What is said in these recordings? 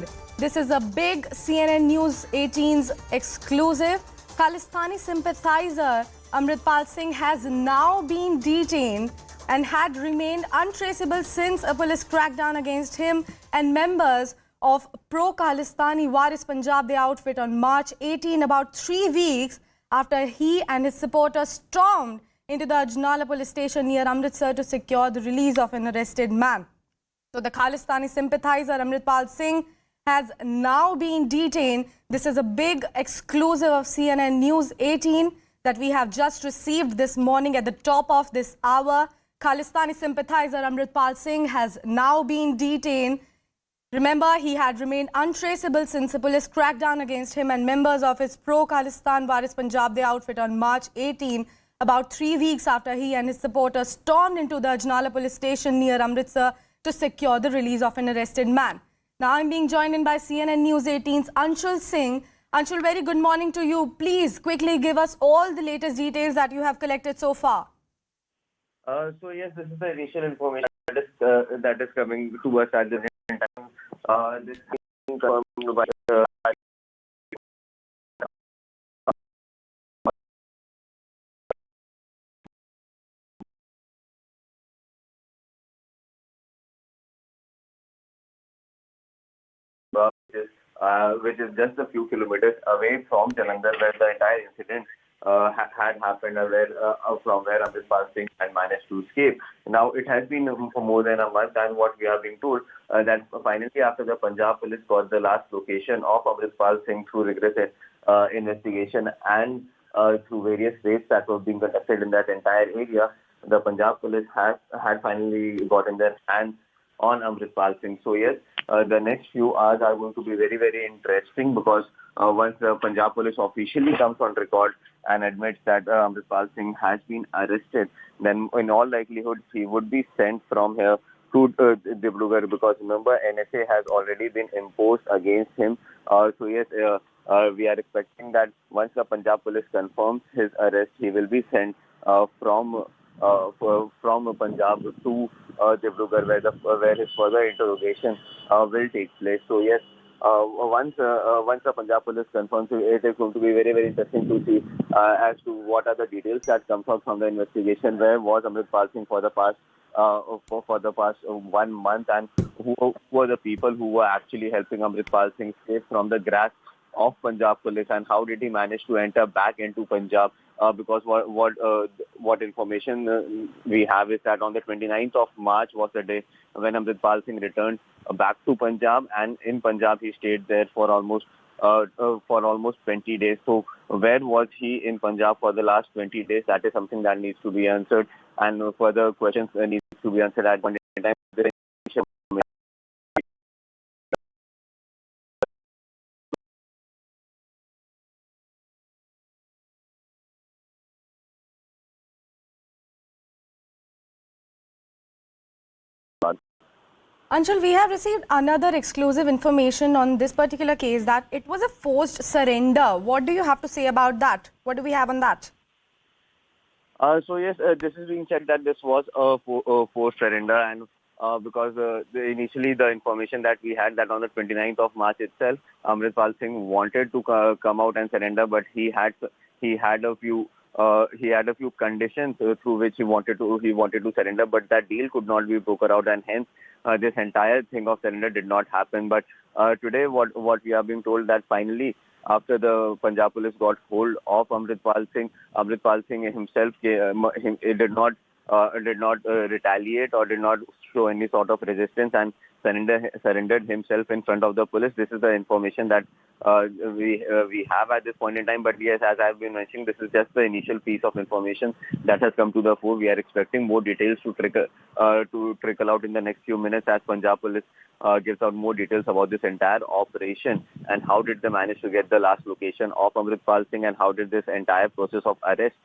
Detained. This is a big CNN News 18's exclusive. Khalistani sympathiser Amritpal Singh has now been detained and had remained untraceable since a police crackdown against him and members of pro-Khalistani Waris Punjab, the outfit, on March 18, about 3 weeks after he and his supporters stormed into the Ajnala police station near Amritsar to secure the release of an arrested man. So the Khalistani sympathiser Amritpal Singh has now been detained. This is a big exclusive of CNN News 18 that we have just received this morning at the top of this hour. Khalistani sympathiser Amritpal Singh has now been detained. Remember, he had remained untraceable since the police cracked down against him and members of his pro-Khalistan Waris Punjab, the outfit, on March 18, about 3 weeks after he and his supporters stormed into the Ajnala police station near Amritsar to secure the release of an arrested man. Now I'm being joined in by CNN News 18's Anshul Singh. Anshul, very good morning to you. Please quickly give us all the latest details that you have collected so far. So yes, this is the initial information that is coming to us at this time. This is confirmed by which is just a few kilometers away from Jalandhar, where the entire incident had happened, from where Amritpal Singh had managed to escape. Now, it has been for more than a month, and what we have been told that finally, after the Punjab Police got the last location of Amritpal Singh through rigorous investigation and through various raids that were being conducted in that entire area, the Punjab Police had finally gotten their hands on Amritpal Singh. So yes, the next few hours are going to be very, very interesting, because once the Punjab Police officially comes on record and admits that Amritpal Singh has been arrested, then in all likelihood he would be sent from here to Dibrugarh, because remember, NSA has already been imposed against him. So yes, we are expecting that once the Punjab Police confirms his arrest, he will be sent from Punjab to Dibrugarh, where his further interrogation will take place. So yes, once the Punjab Police confirms, it is going to be very, very interesting to see as to what are the details that comes out from the investigation. Where was Amritpal Singh for the past 1 month, and who were the people who were actually helping Amritpal Singh escape from the grasp of Punjab Police, and how did he manage to enter back into Punjab? Because what information we have is that on the 29th of March was the day when Amritpal Singh returned back to Punjab, and in Punjab he stayed there for almost 20 days. So where was he in Punjab for the last 20 days? That is something that needs to be answered, and further questions need to be answered at one time. Anshul, we have received another exclusive information on this particular case, that it was a forced surrender. What do you have to say about that? What do we have on that? So yes, this is being said that this was a forced surrender, and because initially the information that we had, that on the 29th of March itself, Amritpal Singh wanted to come out and surrender, but he had a few conditions through which he wanted to surrender, but that deal could not be brokered out, and hence this entire thing of surrender did not happen. But today, what we have been told, that finally, after the Punjab Police got hold of Amritpal Singh himself did not retaliate or did not show any sort of resistance, and surrendered himself in front of the police. This is the information that we have at this point in time. But yes, as I've been mentioning, this is just the initial piece of information that has come to the fore. We are expecting more details to trickle out in the next few minutes, as Punjab Police gives out more details about this entire operation, and how did they manage to get the last location of Amritpal Singh, and how did this entire process of arrest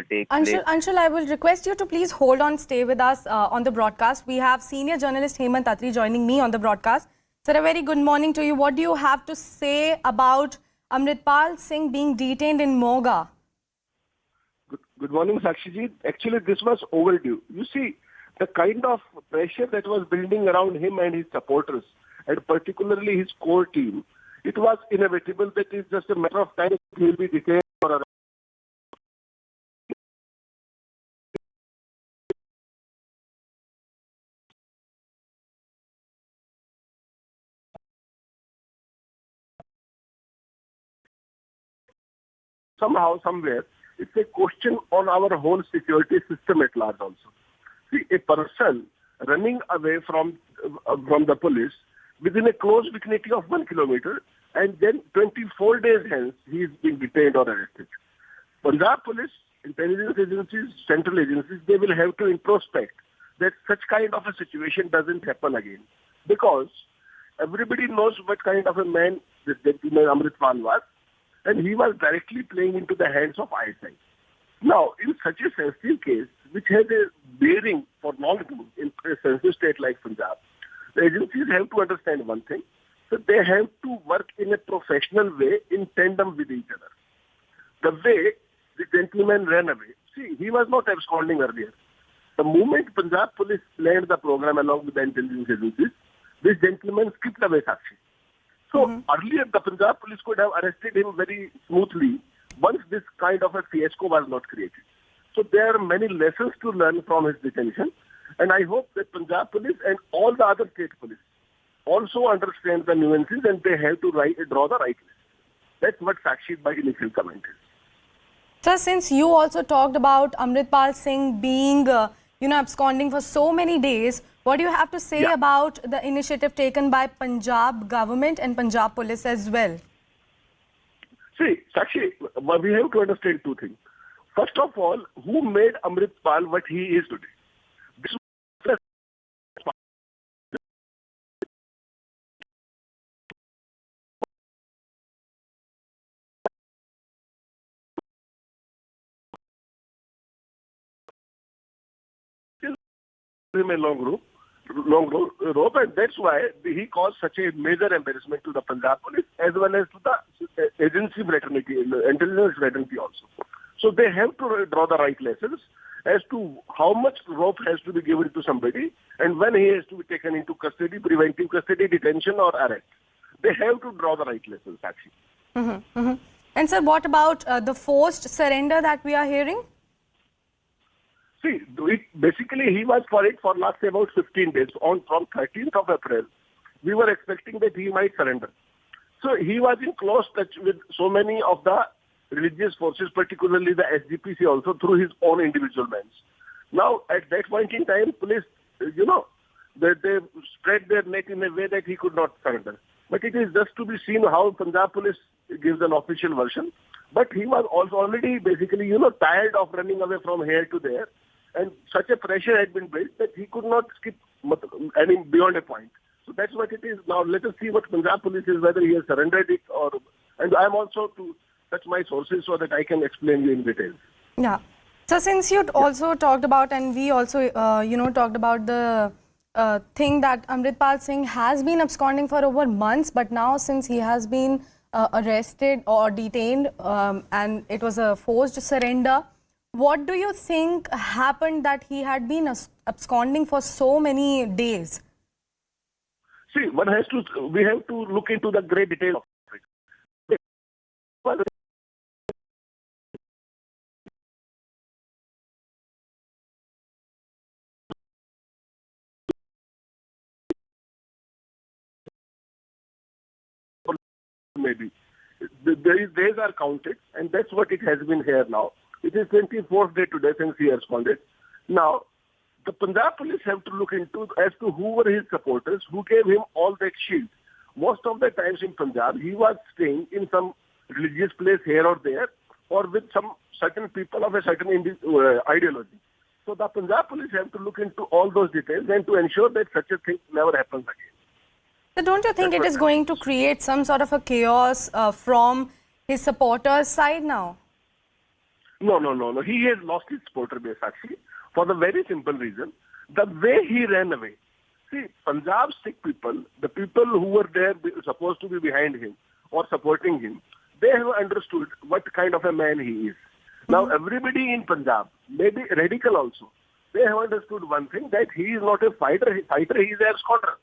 take place. Anshul, I will request you to please hold on, stay with us on the broadcast. We have senior journalist Hemant Atri joining me on the broadcast. Sir, a very good morning to you. What do you have to say about Amritpal Singh being detained in Moga? Good morning, Sakshi ji. Actually, this was overdue. You see, the kind of pressure that was building around him and his supporters, and particularly his core team, it was inevitable that it's just a matter of time he will be detained or arrested. Somehow, somewhere, it's a question on our whole security system at large also. See, a person running away from the police within a close vicinity of 1 kilometer, and then 24 days hence, he is being detained or arrested. Punjab Police, intelligence agencies, central agencies, they will have to introspect that such kind of a situation doesn't happen again. Because everybody knows what kind of a man this gentleman Amritpal was, and he was directly playing into the hands of ISI. Now, in such a sensitive case, which has a bearing for long term in a sensitive state like Punjab, the agencies have to understand one thing, that they have to work in a professional way in tandem with each other. The way the gentleman ran away, see, he was not absconding earlier. The moment Punjab Police planned the program along with the intelligence agencies, this gentleman skipped away Sakshi. So earlier the Punjab Police could have arrested him very smoothly once this kind of a fiasco was not created. So there are many lessons to learn from his detention, and I hope that Punjab Police and all the other state police also understand the nuances and they have to draw the right line. That's what Sakshi, my initial comment is. Sir, since you also talked about Amritpal Singh being, absconding for so many days, what do you have to say about the initiative taken by Punjab government and Punjab Police as well? See, Sakshi, we have to understand two things. First of all, who made Amritpal what he is today? This him a long rope, and that's why he caused such a major embarrassment to the Punjab Police as well as to the agency fraternity, intelligence fraternity also. So they have to draw the right lessons as to how much rope has to be given to somebody and when he has to be taken into custody, preventive custody, detention or arrest. They have to draw the right lessons, actually. And sir, what about the forced surrender that we are hearing? See, basically he was for it for last about 15 days. From 13th of April, we were expecting that he might surrender. So he was in close touch with so many of the religious forces, particularly the SGPC also, through his own individual means. Now, at that point in time, police, they spread their net in a way that he could not surrender. But it is just to be seen how Punjab Police gives an official version. But he was also already basically, tired of running away from here to there. And such a pressure had been built that he could not skip any beyond a point. So that's what it is. Now let us see what Punjab Police is, whether he has surrendered it or... And I'm also to touch my sources so that I can explain you in detail. Yeah. So since you also talked about, and we also, talked about the thing that Amritpal Singh has been absconding for over months, but now since he has been arrested or detained and it was a forced surrender, what do you think happened that he had been absconding for so many days? See, we have to look into the great detail of it. Maybe. Days are counted, and that's what it has been here now. It is 24th day today since he absconded. Now, the Punjab Police have to look into as to who were his supporters, who gave him all that shield. Most of the times in Punjab, he was staying in some religious place here or there, or with some certain people of a certain ideology. So the Punjab Police have to look into all those details and to ensure that such a thing never happens again. So don't you think it is going to create some sort of a chaos from his supporters' side now? No. He has lost his supporter base actually for the very simple reason, the way he ran away. See, Punjab's Sikh people, the people who were there supposed to be behind him or supporting him, they have understood what kind of a man he is. Now everybody in Punjab, maybe radical also, they have understood one thing, that he is not a fighter, he is an absconder.